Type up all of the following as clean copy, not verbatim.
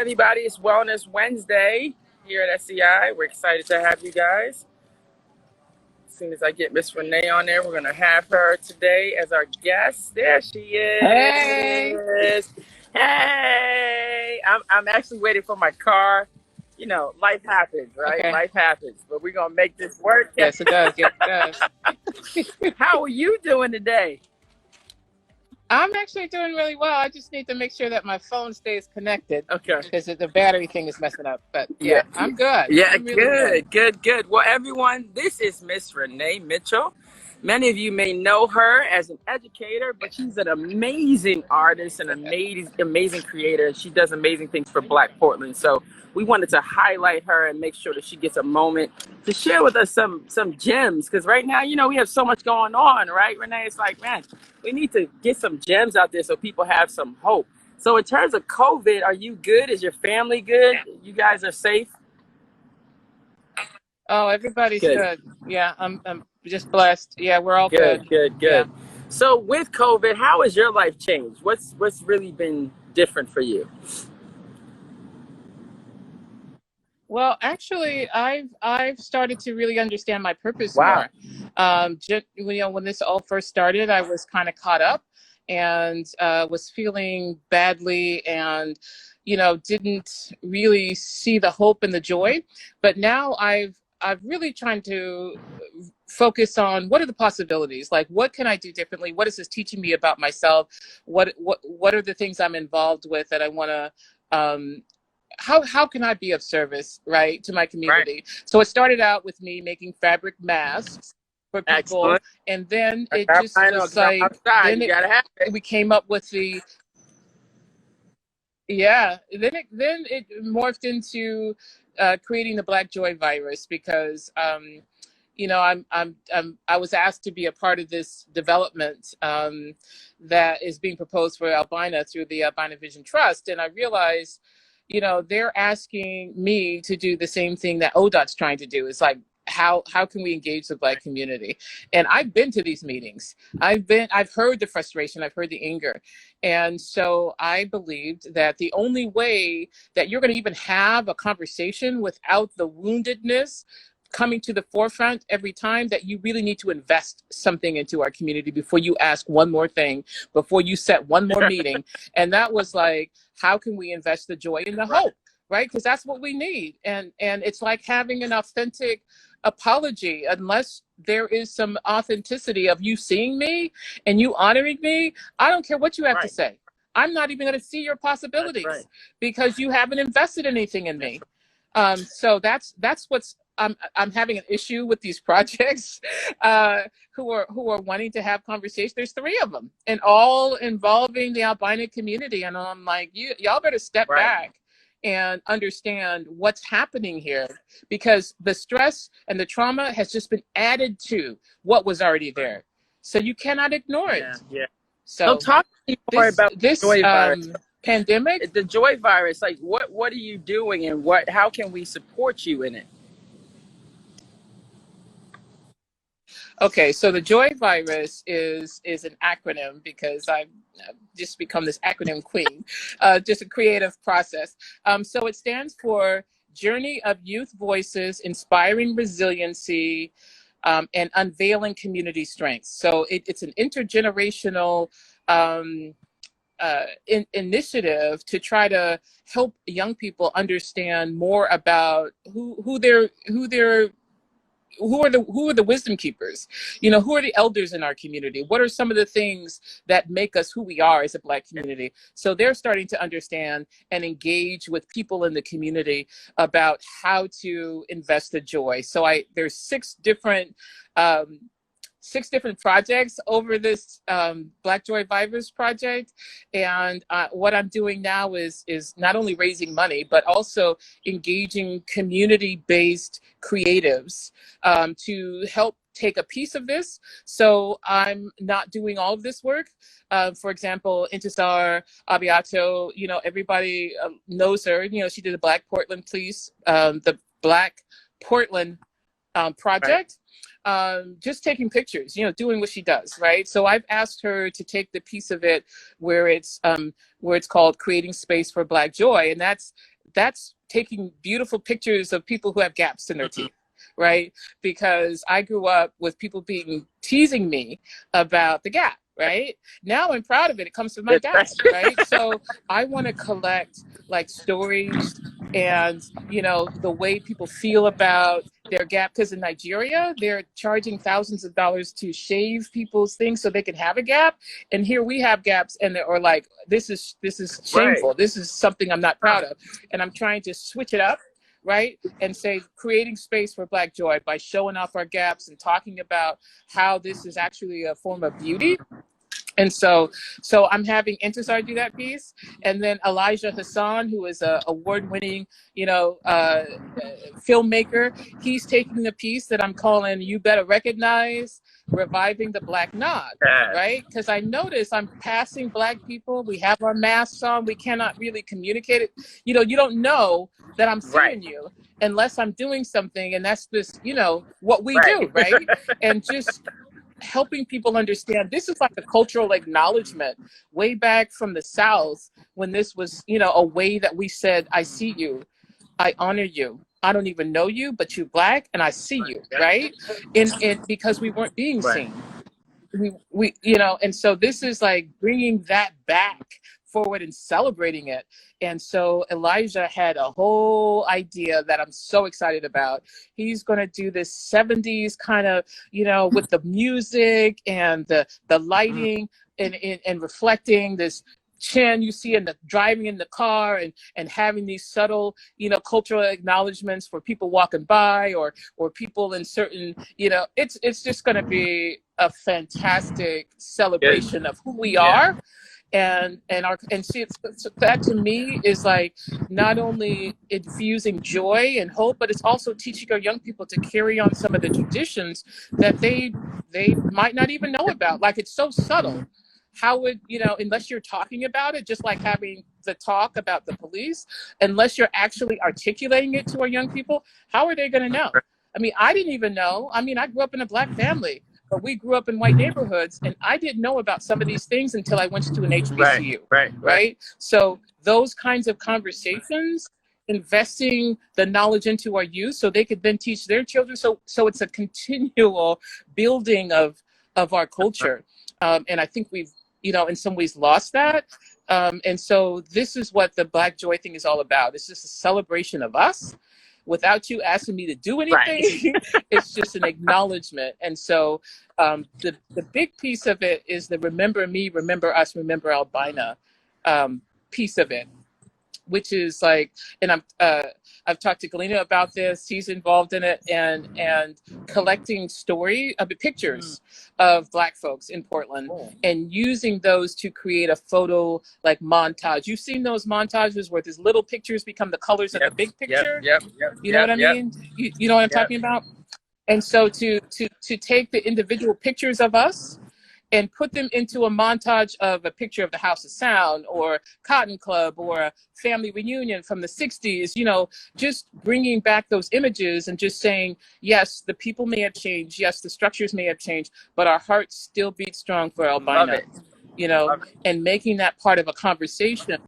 everybody. It's Wellness Wednesday here at SEI. We're excited to have you guys. As soon as I get Miss Renee on there, we're going to have her today as our guest. There she is. Hey. Hey. I'm actually waiting for my car. You know, life happens, right? Okay. Life happens. But we're going to make this work. Yes, it does. Yes, it does. How are you doing today? I'm actually doing really well. I just need to make sure that my phone stays connected. Okay. Because the battery thing is messing up. But yeah, I'm good. Yeah, I'm really good. Well, everyone, this is Miss Renee Mitchell. Many of you may know her as an educator, but she's an amazing artist, an amazing creator. She does amazing things for Black Portland. So we wanted to highlight her and make sure that she gets a moment to share with us some gems. Because right now, you know, we have so much going on, right, Renee? It's like, man, we need to get some gems out there so people have some hope. So in terms of COVID, are you good? Is your family good? You guys are safe? Oh, everybody's good. Yeah, I'm just blessed. Yeah, we're all good. Good. Yeah. So with COVID, how has your life changed? What's really been different for you? Well, actually, I've started to really understand my purpose Wow. more. Just, when this all first started, I was kind of caught up and was feeling badly and, didn't really see the hope and the joy. But now I've really trying to focus on what are the possibilities, like what can I do differently, what is this teaching me about myself, what are the things I'm involved with that I want to how can I be of service, right, to my community? Right. So it started out with me making fabric masks for people. Excellent. And then it just was like, we came up with the, then it morphed into creating the Black Joy virus because, I was asked to be a part of this development that is being proposed for Albina through the Albina Vision Trust. And I realized, they're asking me to do the same thing that ODOT's trying to do. It's like, how can we engage the Black community? And I've been to these meetings. I've heard the frustration, I've heard the anger. And so I believed that the only way that you're going to even have a conversation without the woundedness coming to the forefront every time, that you really need to invest something into our community before you ask one more thing, before you set one more meeting. And that was like, how can we invest the joy and the hope, right? Because that's what we need. And it's like having an authentic apology. Unless there is some authenticity of you seeing me and you honoring me, I don't care what you have to say. I'm not even going to see your possibilities because you haven't invested anything in me. So that's what's I'm having an issue with these projects who are wanting to have conversations. There's 3 of them, and all involving the albino community. And I'm like, y'all better step back and understand what's happening here, because the stress and the trauma has just been added to what was already there. So you cannot ignore it. Yeah. So talk to me more about this joy virus. Pandemic, the joy virus. Like, what are you doing, and how can we support you in it? Okay, so the joy virus is an acronym because I've just become this acronym queen, just a creative process. So it stands for Journey of Youth Voices, Inspiring Resiliency, and Unveiling Community Strength. So it's an intergenerational initiative to try to help young people understand more about who are the wisdom keepers, who are the elders in our community, what are some of the things that make us who we are as a Black community. So they're starting to understand and engage with people in the community about how to invest the joy. So there's 6 different projects over this Black Joy Virus project. And what I'm doing now is not only raising money, but also engaging community-based creatives to help take a piece of this. So I'm not doing all of this work. For example, Intisar Abiato, everybody knows her. She did the Black Portland Police, the Black Portland project. Just taking pictures, doing what she does, right? So I've asked her to take the piece of it where it's called Creating Space for Black Joy, and that's taking beautiful pictures of people who have gaps in their teeth, right? Because I grew up with people teasing me about the gap, right? Now I'm proud of it. It comes from my dad, right? So I want to collect like stories and, you know, the way people feel about their gap. Because in Nigeria, they're charging thousands of dollars to shave people's things so they can have a gap. And here we have gaps, and they're like, this is shameful. This is something I'm not proud of. And I'm trying to switch it up, right? And say, creating space for Black joy by showing off our gaps and talking about how this is actually a form of beauty. And so I'm having Intisar do that piece, and then Elijah Hassan, who is a award-winning, you know, filmmaker, he's taking the piece that I'm calling "You Better Recognize," reviving the Black nod, right? Because I notice I'm passing Black people. We have our masks on. We cannot really communicate it. You know, you don't know that I'm seeing you unless I'm doing something, and that's just, you know, what we do, right? And just helping people understand this is like a cultural acknowledgement way back from the South, when this was, you know, a way that we said, I see you, I honor you, I don't even know you, but you're Black and I see you, right? And because we weren't being seen. We you know, and so this is like bringing that back forward and celebrating it. And so Elijah had a whole idea that I'm so excited about. He's going to do this 70s kind of, you know, with the music and the lighting and reflecting this chin you see in the driving in the car, and having these subtle, you know, cultural acknowledgments for people walking by or people in certain, you know, it's just going to be a fantastic celebration of who we are. And see, that to me is like not only infusing joy and hope, but it's also teaching our young people to carry on some of the traditions that they might not even know about. Like, it's so subtle. How would, you know, unless you're talking about it, just like having the talk about the police, unless you're actually articulating it to our young people, how are they going to know? I mean, I didn't even know. I mean, I grew up in a Black family, but we grew up in white neighborhoods, and I didn't know about some of these things until I went to an HBCU, right? So those kinds of conversations, investing the knowledge into our youth so they could then teach their children. So it's a continual building of our culture. And I think we've, you know, in some ways lost that. And so this is what the Black Joy thing is all about. It's just a celebration of us without you asking me to do anything. It's just an acknowledgement. And so the big piece of it is the remember me, remember us, remember Albina piece of it, which is like, and I've talked to Galena about this. He's involved in it, and collecting pictures of Black folks in Portland, and using those to create a photo like montage. You've seen those montages where these little pictures become the colors of the big picture. You know what I mean? You know what I'm talking about? And so to take the individual pictures of us and put them into a montage of a picture of the House of Sound or Cotton Club or a family reunion from the 60s, you know, just bringing back those images and just saying, yes, the people may have changed. Yes, the structures may have changed, but our hearts still beat strong for Albina, you know, and making that part of a conversation.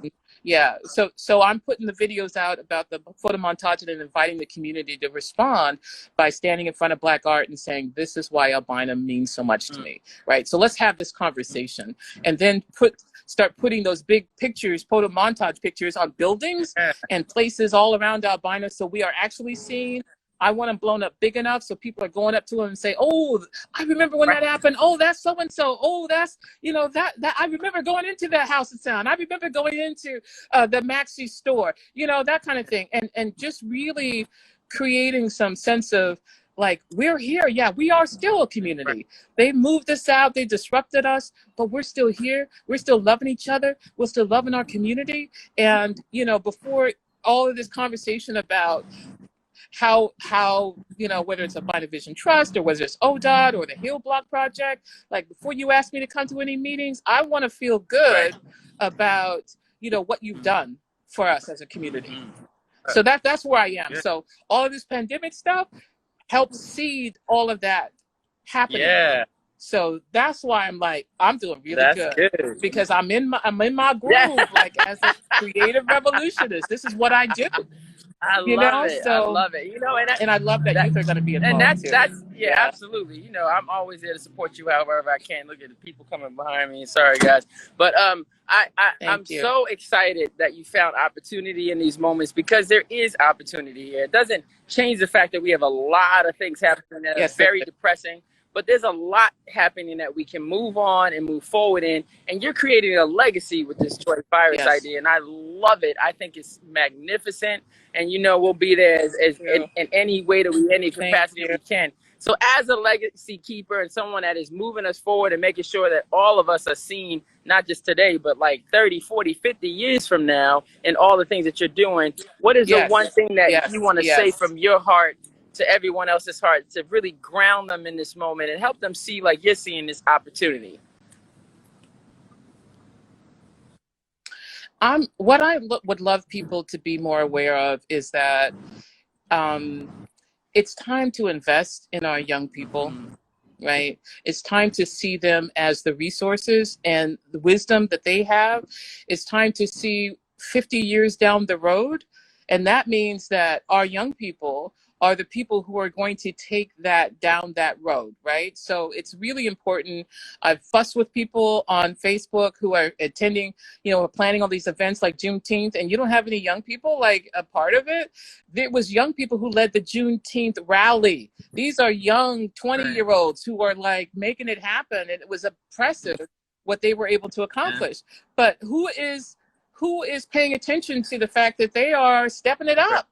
Yeah, so I'm putting the videos out about the photo montage and inviting the community to respond by standing in front of Black art and saying, this is why Albina means so much to me, right? So let's have this conversation, and then start putting those big pictures, photo montage pictures, on buildings and places all around Albina, so we are actually seeing. I want them blown up big enough so people are going up to them and say, oh, I remember when that happened. Oh, that's so-and-so. Oh, that's, you know, that I remember going into that House of Sound. I remember going into the Maxi store, you know, that kind of thing. And just really creating some sense of like, we're here. Yeah, we are still a community. They moved us out. They disrupted us, but we're still here. We're still loving each other. We're still loving our community. And, you know, before all of this conversation about how you know, whether it's a Albina Vision Trust or whether it's ODOT or the Hill Block Project, like, before you ask me to come to any meetings, I want to feel good about, you know, what you've done for us as a community. So that's where I am. So all of this pandemic stuff helps seed all of that happening. So that's why I'm like, I'm doing really That's good good. because I'm in my Yeah. groove, like as a creative revolutionist. This is what I do, I you love know? it. I So, love it. You know, and and I love that that youth are going to be and involved too. that's yeah, Yeah. absolutely. You know, I'm always there to support you however I can. Look at the people coming behind me. Sorry guys. But I'm Thank you. so excited that you found opportunity in these moments because there is opportunity here. It doesn't change the fact that we have a lot of things happening that are Yes, there very is. depressing. But there's a lot happening that we can move on and move forward in. And you're creating a legacy with this Joy Virus Yes. idea. And I love it. I think it's magnificent. And you know, we'll be there Thank you. in any way that we, any Thank capacity you. we can. So as a legacy keeper and someone that is moving us forward and making sure that all of us are seen, not just today, but like 30, 40, 50 years from now and all the things that you're doing, what is the one Yes. thing that you Yes. want to say Yes. from your heart to everyone else's heart to really ground them in this moment and help them see like you're seeing this opportunity? What I would love people to be more aware of is that it's time to invest in our young people, right? It's time to see them as the resources and the wisdom that they have. It's time to see 50 years down the road. And that means that our young people are the people who are going to take that down that road, right? So it's really important. I've fussed with people on Facebook who are attending, planning all these events like Juneteenth, and you don't have any young people like a part of it. There was young people who led the Juneteenth rally. These are young 20-year-olds who are like making it happen, and it was impressive what they were able to accomplish. But who is paying attention to the fact that they are stepping it up,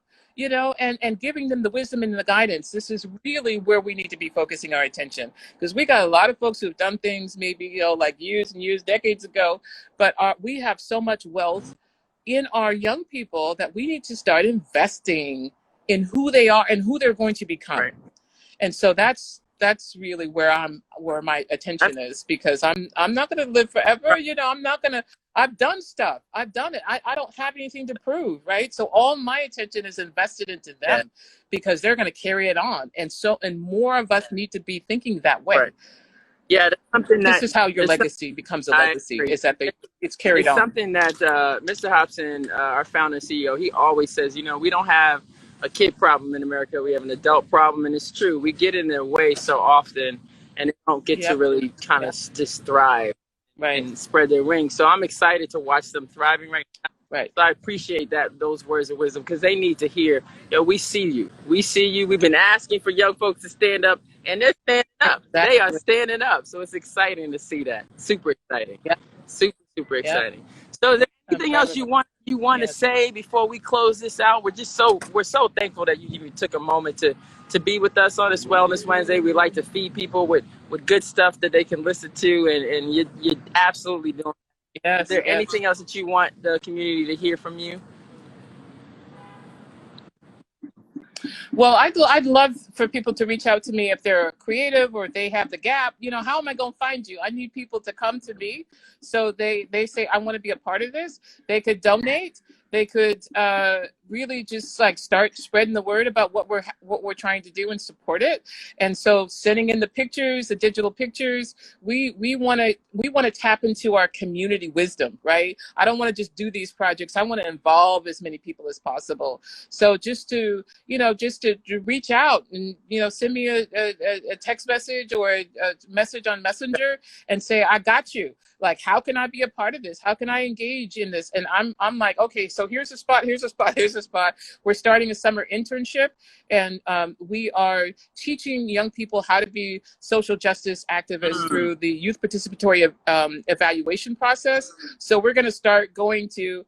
and giving them the wisdom and the guidance? This is really where we need to be focusing our attention, because we got a lot of folks who've done things maybe like years and years, decades ago, but we have so much wealth in our young people that we need to start investing in who they are and who they're going to become. Right. And so that's really where my attention is, because I'm not going to live forever. I've done stuff. I've done it. I don't have anything to prove, right? So all my attention is invested into them, because they're going to carry it on. And more of us need to be thinking that way. Right. Yeah, that's something This that is how your legacy becomes a legacy, is that it's carried on. It's something that Mr. Hobson, our founder and CEO, he always says, we don't have a kid problem in America. We have an adult problem. And it's true. We get in their way so often and they don't get to really kind of just thrive and spread their wings. So I'm excited to watch them thriving right now. Right. So I appreciate those words of wisdom, because they need to hear, we see you. We see you. We've been asking for young folks to stand up, and they're standing up. Exactly. They are standing up. So it's exciting to see that. Super exciting. Yeah. Super exciting. So is there anything else you want to say before we close this out? We're so thankful that you even took a moment to be with us on this Wellness Wednesday. We like to feed people with good stuff that they can listen to, and you're absolutely doing. Yes. Is there anything else that you want the community to hear from you? Well, I'd love for people to reach out to me if they're creative or they have the gap. How am I going to find you? I need people to come to me. So they say, I want to be a part of this. They could donate. They could really just like start spreading the word about what we're trying to do and support it. And so sending in the pictures, the digital pictures, we want to tap into our community wisdom, right? I don't want to just do these projects. I want to involve as many people as possible. So just to reach out and, send me a text message or a message on Messenger and say, I got you. Like, how can I be a part of this? How can I engage in this? And I'm like, okay, so here's a spot. We're starting a summer internship, and we are teaching young people how to be social justice activists through the youth participatory evaluation process. So we're going to start going to,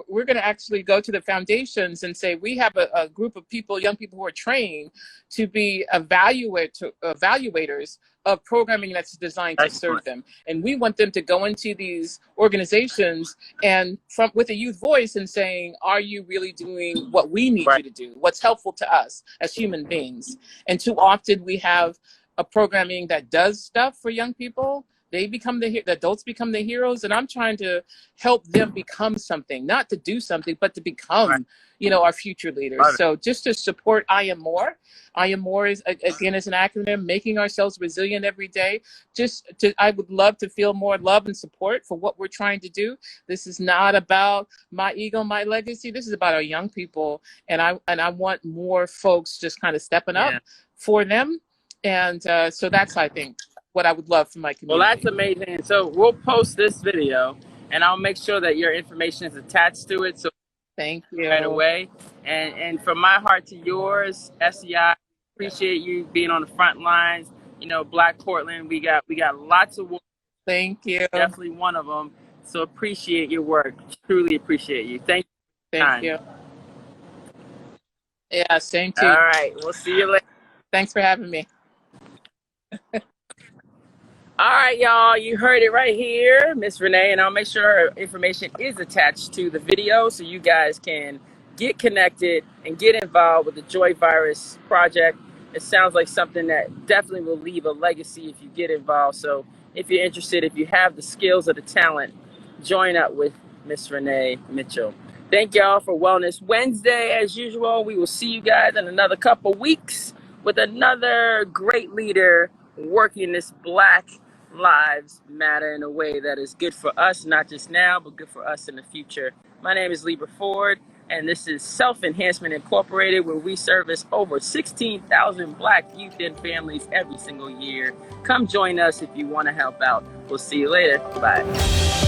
we're going to actually go to the foundations and say, we have a group of people, young people who are trained to be evaluators of programming that's designed to serve them. And we want them to go into these organizations and with a youth voice and saying, are you really doing what we need you to do? What's helpful to us as human beings? And too often we have a programming that does stuff for young people, the adults become the heroes, and I'm trying to help them become something, not to do something, but to Right. become, our future leaders. Love it. So just to support I Am More. I Am More is, again, is an acronym, making ourselves resilient every day. I would love to feel more love and support for what we're trying to do. This is not about my ego, my legacy. This is about our young people, and I want more folks just kind of stepping up Yeah. for them. And so that's, I think, what I would love for my Well, that's community. amazing. So we'll post this video, and I'll make sure that your information is attached to it. So Thank right you. away, and from my heart to yours, SEI, appreciate you being on the front lines. Black Portland, we got lots of work. Thank you. Definitely one of them. So appreciate your work. Truly appreciate you. Thank you for your Thank time. you. Yeah, same to All you. right. We'll see you later. Thanks for having me. All right, y'all, you heard it right here, Miss Renee, and I'll make sure her information is attached to the video so you guys can get connected and get involved with the Joy Virus Project. It sounds like something that definitely will leave a legacy if you get involved. So if you're interested, if you have the skills or the talent, join up with Miss Renee Mitchell. Thank y'all for Wellness Wednesday. As usual, we will see you guys in another couple weeks with another great leader working this Black lives matter in a way that is good for us, not just now, but good for us in the future. My name is Libra Ford, and this is Self Enhancement Incorporated, where we service over 16,000 Black youth and families every single year. Come join us if you want to help out. We'll see you later. Bye.